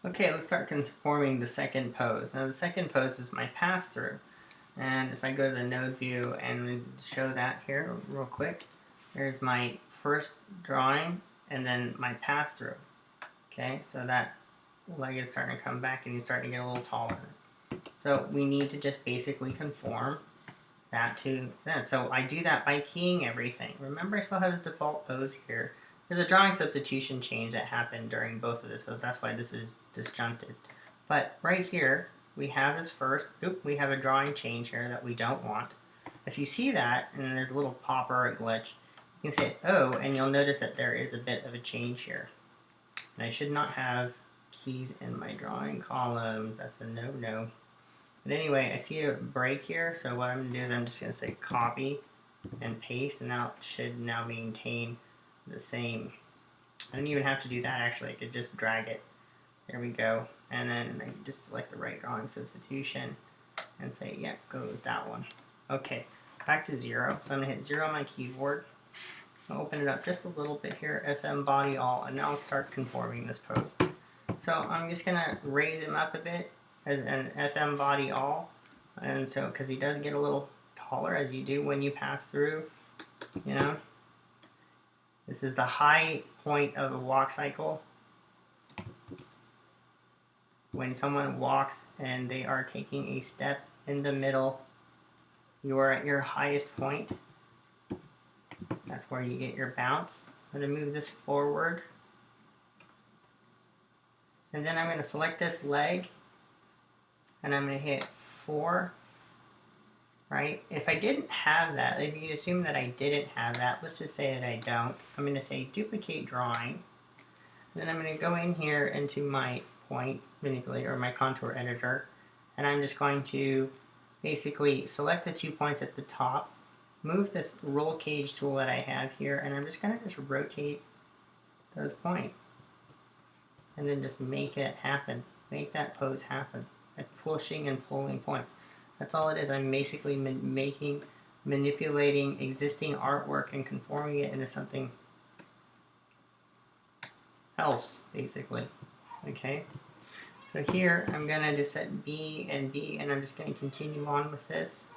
Okay, let's start conforming the second pose. Now the second pose is my pass-through. And if I go to the node view and show that here real quick, there's my first drawing and then my pass-through. Okay, so that leg is starting to come back and he's starting to get a little taller. So we need to just basically conform that to that. So I do that by keying everything. Remember, I still have his default pose here. There's a drawing substitution change that happened during both of this, so that's why this is disjuncted. But right here, we have his first, we have a drawing change here that we don't want. If you see that, and there's a little pop or a glitch, you can say O, and you'll notice that there is a bit of a change here. And I should not have keys in my drawing columns. That's a no-no. But anyway, I see a break here, so what I'm going to do is I'm just going to say copy and paste, and now it should now maintain the same. I don't even have to do that actually, I could just drag it. There we go. And then I can just select the right drawing substitution and say, yeah, go with that one. Okay, back to 0. So I'm going to hit 0 on my keyboard. I'll open it up just a little bit here, FM body all, and now I'll start conforming this pose. So I'm just going to raise him up a bit as an FM body all. And so, because he does get a little taller as you do when you pass through, you know. This is the high point of the walk cycle. When someone walks and they are taking a step in the middle, you are at your highest point. That's where you get your bounce. I'm going to move this forward. And then I'm going to select this leg. And I'm going to hit 4. Right? If I didn't have that, if you assume that I didn't have that, let's just say that I don't. I'm going to say duplicate drawing. Then I'm going to go in here into my point manipulator, or my contour editor, and I'm just going to basically select the 2 points at the top, move this roll cage tool that I have here, and I'm just going to just rotate those points. And then just make it happen. Make that pose happen. By pushing and pulling points. That's all it is. I'm basically manipulating existing artwork and conforming it into something else, basically. Okay? So here, I'm going to just set B and B, and I'm just going to continue on with this.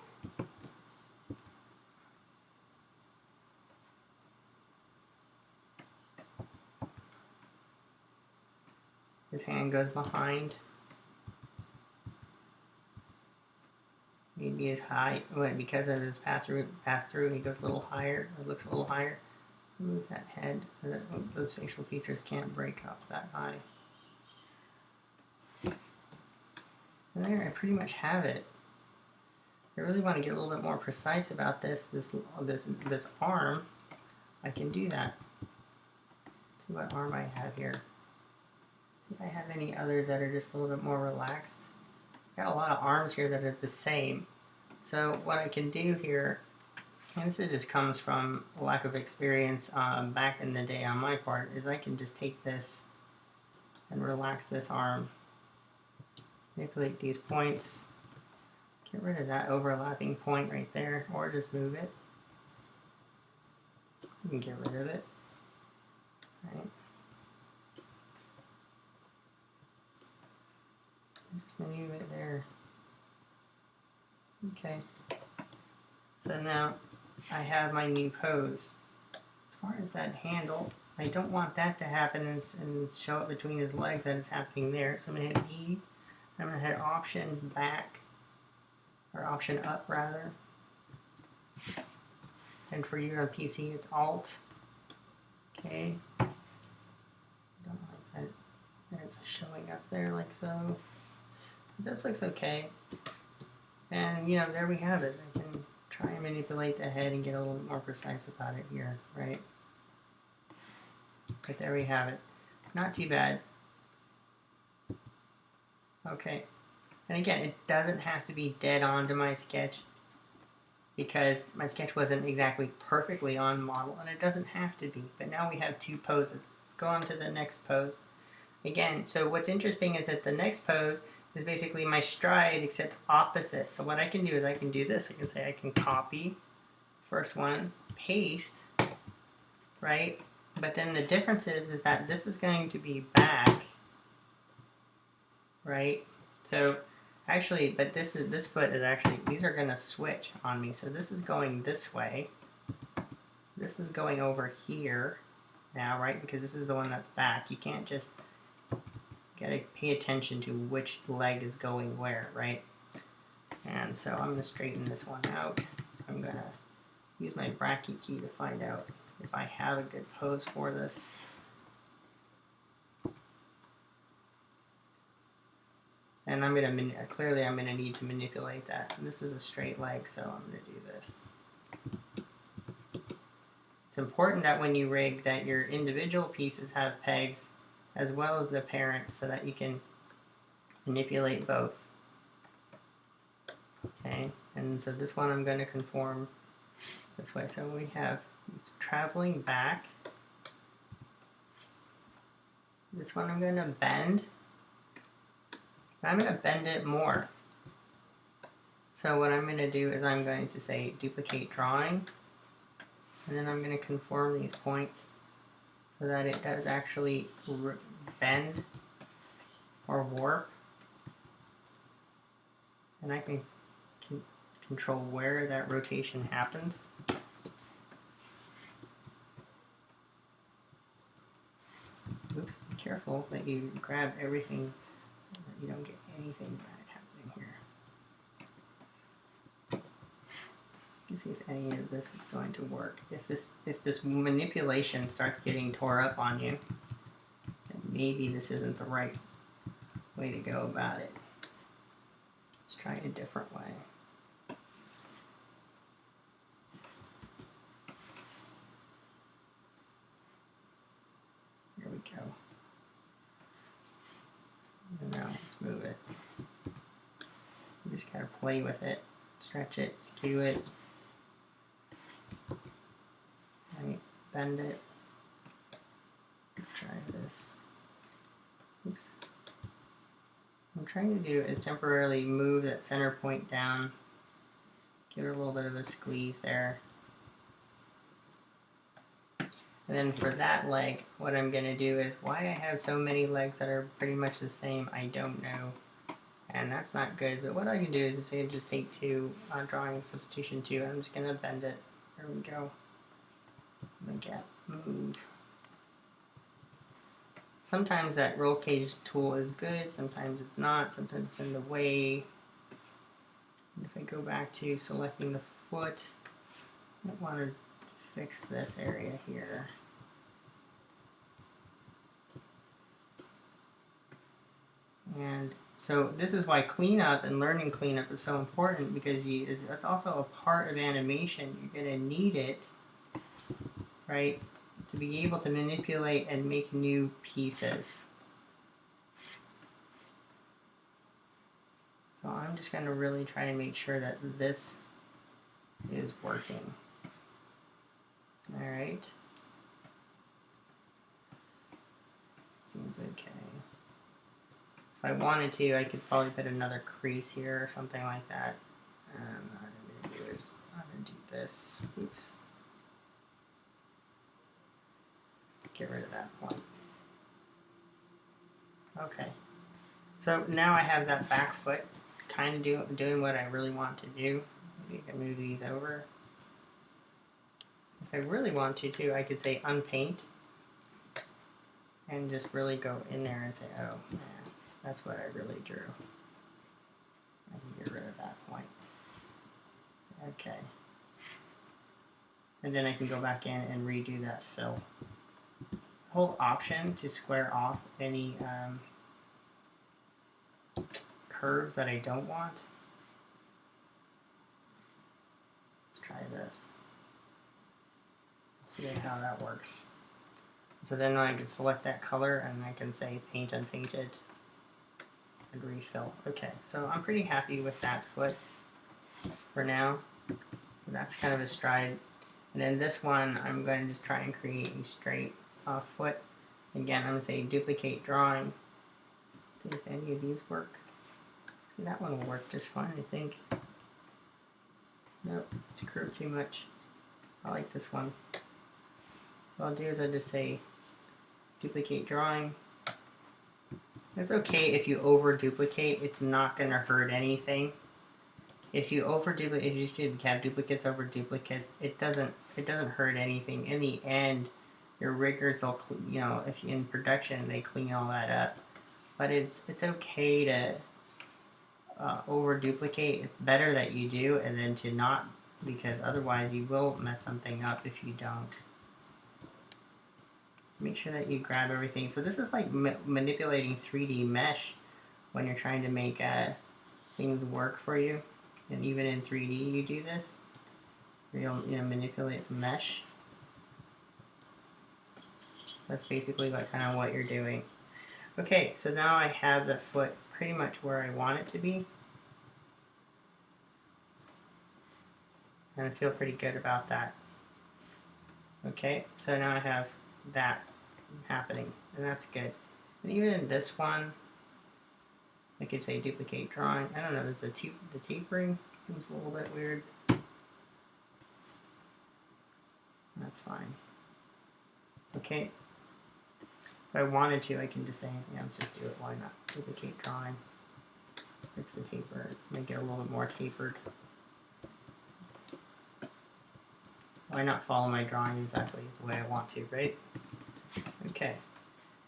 His hand goes behind. Maybe his height, because of his pass through, he goes a little higher. It looks a little higher. Move that head. Those facial features can't break up that high. And there, I pretty much have it. I really want to get a little bit more precise about this arm. I can do that. See what arm I have here. See if I have any others that are just a little bit more relaxed. Got a lot of arms here that are the same. So what I can do here, and this just comes from a lack of experience back in the day on my part, is I can just take this and relax this arm. Manipulate these points. Get rid of that overlapping point right there, or just move it. You can get rid of it. Right. Just move it there. Okay. So now I have my new pose. As far as that handle, I don't want that to happen and show up between his legs that it's happening there. So I'm going to hit E. I'm going to hit Option back, or Option up rather. And for you on PC, it's Alt. Okay. Don't like that. It's showing up there like so. This looks okay. And you know, there we have it. I can try and manipulate the head and get a little bit more precise about it here, right? But there we have it. Not too bad. Okay. And again, it doesn't have to be dead on to my sketch, because my sketch wasn't exactly perfectly on model, and it doesn't have to be. But now we have 2 poses. Let's go on to the next pose. Again, so what's interesting is that the next pose is basically my stride, except opposite. So what I can do is I can do this. I can say I can copy first one, paste, right? But then the difference is that this is going to be back, right? So actually, but this foot is actually, these are gonna switch on me. So this is going this way. This is going over here now, right? Because this is the one that's back. You can't just, gotta pay attention to which leg is going where, right? And so I'm gonna straighten this one out. I'm gonna use my bracket key to find out if I have a good pose for this. And I'm gonna, clearly I'm gonna need to manipulate that. And this is a straight leg, so I'm gonna do this. It's important that when you rig that your individual pieces have pegs as well as the parent so that you can manipulate both. Okay, and so this one I'm going to conform this way. So we have, it's traveling back. This one I'm going to bend. I'm going to bend it more. So what I'm going to do is I'm going to say duplicate drawing. And then I'm going to conform these points so that it does actually bend or warp. And I can control where that rotation happens. Oops, be careful that you grab everything, that you don't get anything bad happening here. Let's see if any of this is going to work. If this manipulation starts getting tore up on you, then maybe this isn't the right way to go about it. Let's try it a different way. Here we go. And now let's move it. You just gotta play with it, stretch it, skew it. Right, bend it. Try this. Oops. What I'm trying to do is temporarily move that center point down. Give it a little bit of a squeeze there. And then for that leg, what I'm going to do is, why I have so many legs that are pretty much the same, I don't know. And that's not good. But what I can do is just take two, drawing substitution 2. I'm just going to bend it. There we go. Gap, move. Sometimes that roll cage tool is good, sometimes it's not, sometimes it's in the way. And if I go back to selecting the foot, I want to fix this area here. And so this is why cleanup and learning cleanup is so important, because it's also a part of animation. You're going to need it, right, to be able to manipulate and make new pieces. So I'm just going to really try to make sure that this is working. Alright. Seems okay. If I wanted to, I could probably put another crease here or something like that. What I'm going to do is, I'm going to do this. Oops. Get rid of that one. Okay. So now I have that back foot kind of doing what I really want to do. Maybe I can move these over. If I really want to too, I could say unpaint and just really go in there and say, oh man, that's what I really drew. I can get rid of that point. Okay. And then I can go back in and redo that fill. Hold Option to square off any curves that I don't want. Let's try this. See how that works. So then I can select that color and I can say paint unpainted and refill. Okay, so I'm pretty happy with that foot for now. That's kind of a stride. And then this one, I'm going to just try and create a straight foot. Again, I'm going to say duplicate drawing. See if any of these work. That one will work just fine, I think. Nope, it's curved too much. I like this one. What I'll do is I'll just say duplicate drawing. It's okay if you over duplicate. It's not going to hurt anything. If you over duplicate, if you just have duplicates over duplicates, it doesn't hurt anything. In the end, your riggers will, you know, if in production they clean all that up. But it's okay to over duplicate. It's better that you do and then to not, because otherwise you will mess something up if you don't. Make sure that you grab everything. So this is like manipulating 3D mesh when you're trying to make things work for you. And even in 3D you do this. You'll, you know, manipulate the mesh. That's basically kind of what you're doing. Okay, so now I have the foot pretty much where I want it to be. And I feel pretty good about that. Okay, so now I have that happening, and that's good. And even in this one, I could say duplicate drawing. I don't know, there's the tapering seems a little bit weird. That's fine. Okay. If I wanted to, I can just say, yeah, let's just do it. Why not? Duplicate drawing. Let's fix the taper, make it a little bit more tapered. Why not follow my drawing exactly the way I want to, right? Okay.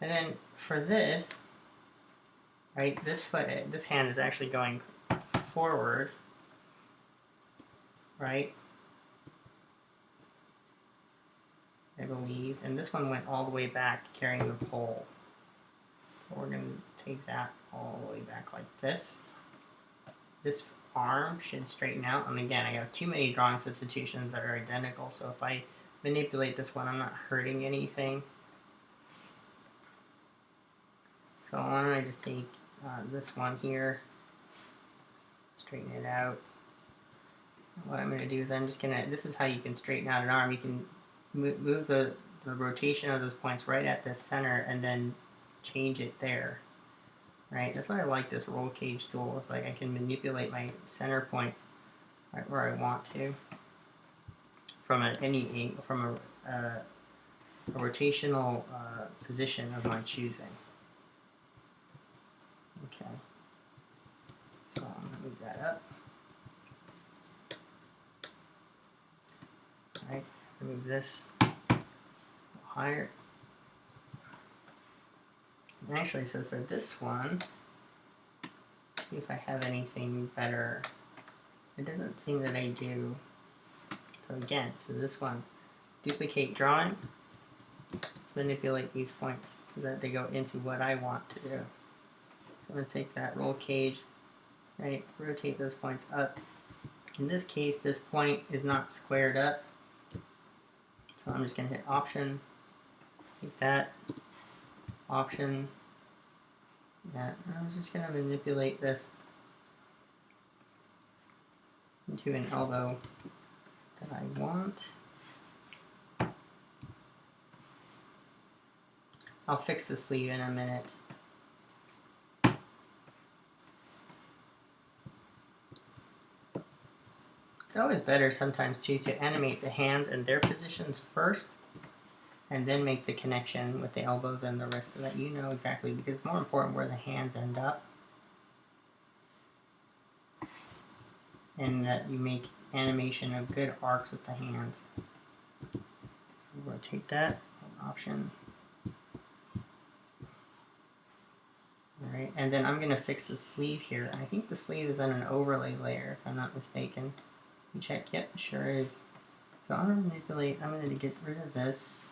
And then for this, right, this hand is actually going forward, right? I believe. And this one went all the way back carrying the pole. So we're going to take that all the way back like this. This arm should straighten out. And again, I have too many drawing substitutions that are identical. So if I manipulate this one, I'm not hurting anything. So why don't I just take this one here, straighten it out. What I'm going to do is I'm just going to, this is how you can straighten out an arm. You can move the rotation of those points right at the center and then change it there. Right? That's why I like this roll cage tool. It's like I can manipulate my center points right where I want to from any angle, from a rotational position of my choosing. Okay. So I'm going to move that up. Alright, move this a little higher. And actually, so for this one, see if I have anything better. It doesn't seem that I do. So again, so this one, duplicate drawing. Let's manipulate these points so that they go into what I want to do. So I'm going to take that roll cage, right, rotate those points up. In this case, this point is not squared up. So I'm just going to hit Option, take that, Option, that. And I'm just going to manipulate this into an elbow that I want. I'll fix the sleeve in a minute. It's always better sometimes too to animate the hands and their positions first and then make the connection with the elbows and the wrists so that you know exactly, because it's more important where the hands end up and that you make animation of good arcs with the hands. So rotate that, Option. Alright, and then I'm going to fix the sleeve here. I think the sleeve is on an overlay layer if I'm not mistaken. You check, yep, sure is. So I'm going to manipulate, I'm going to get rid of this.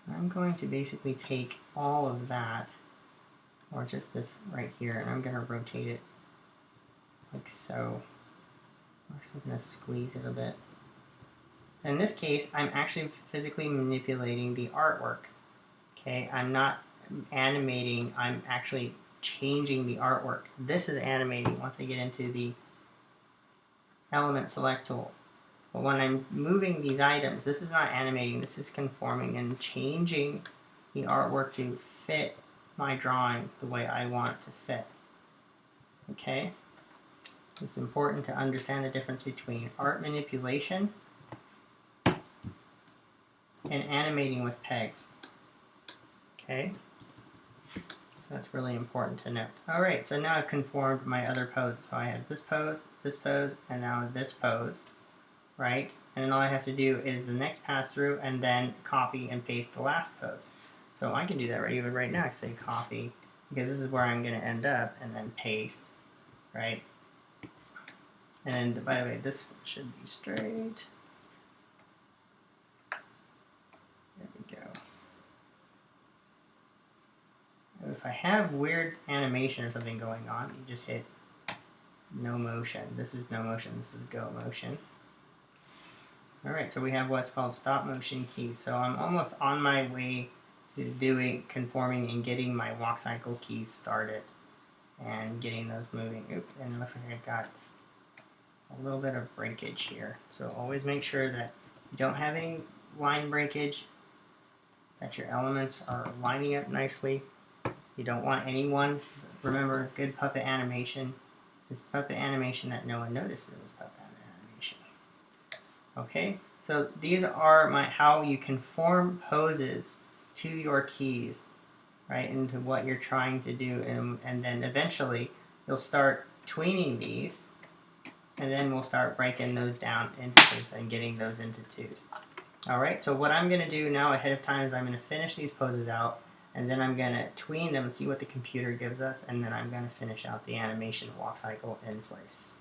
I'm going to basically take all of that, or just this right here, and I'm going to rotate it like so. I'm just going to squeeze it a bit. In this case, I'm actually physically manipulating the artwork. Okay, I'm not animating, I'm actually changing the artwork. This is animating once I get into the element select tool. But when I'm moving these items, this is not animating, this is conforming and changing the artwork to fit my drawing the way I want it to fit. Okay? It's important to understand the difference between art manipulation and animating with pegs. Okay? So that's really important to note. Alright, so now I've conformed my other poses. So I have this pose, and now this pose, right? And then all I have to do is the next pass through and then copy and paste the last pose. So I can do that even right now. I can say copy, because this is where I'm going to end up, and then paste, right? And by the way, this should be straight. There we go. If I have weird animation or something going on, you just hit no motion. This is no motion, this is go motion. Alright, so we have what's called stop motion keys. So I'm almost on my way to conforming and getting my walk cycle keys started and getting those moving. Oops, and it looks like I've got a little bit of breakage here. So always make sure that you don't have any line breakage, that your elements are lining up nicely. You don't want anyone, remember, good puppet animation is puppet animation that no one notices is puppet animation. Okay, so these are how you conform poses to your keys, right, into what you're trying to do, and then eventually you'll start tweening these, and then we'll start breaking those down into twos and getting those into twos. Alright, so what I'm going to do now ahead of time is I'm going to finish these poses out, and then I'm going to tween them and see what the computer gives us, and then I'm going to finish out the animation walk cycle in place.